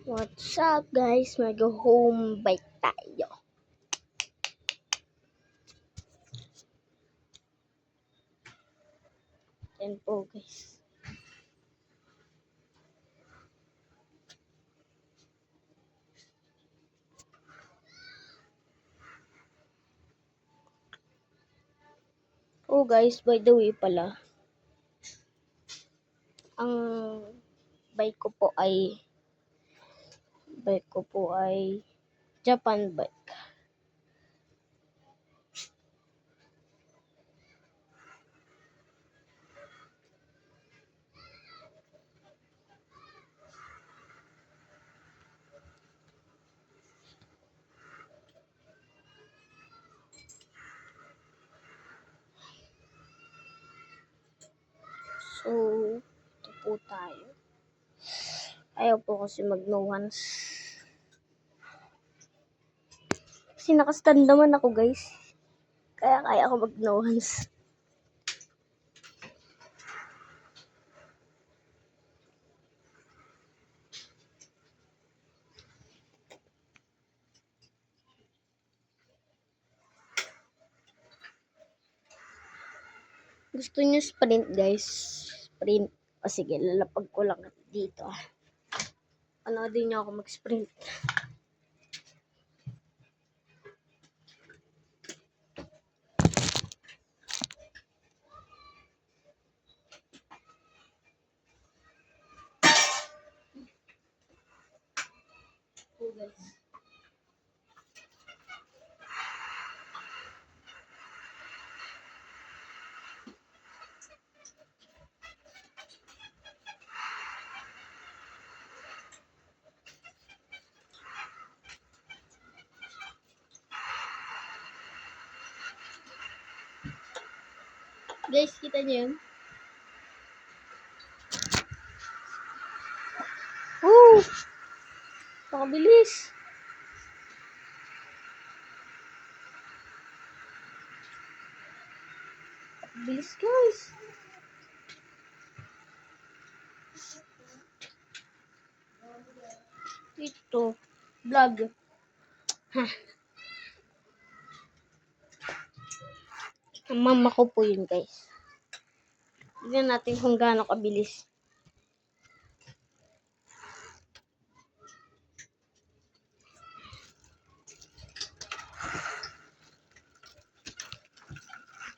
What's up guys? Mag-home bike tayo. Yan po guys. Oh guys, by the way pala. Ang bike ko po ay Japan bike. So, ito po tayo. Ayaw po kasi mag-no hands. Kasi nakastand naman ako guys. Kaya ako mag-no hands. Gusto niyo sprint guys? Sprint. O sige, lalapag ko lang dito. Din niyo ako mag-sprint. Oh guys. Guys, kita niyo yun? Oh! Pakabilis! Bilis guys! Ito, vlog. Ang mama ko po yun guys. Tignan natin kung gaano kabilis.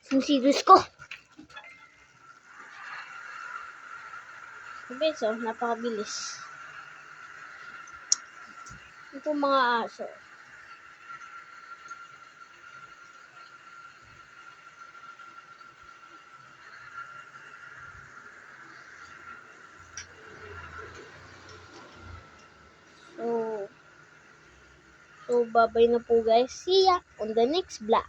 Sumisidus ko. Guys, oh, napakabilis. Ito mga aso. So, bye-bye na po guys. See ya on the next vlog.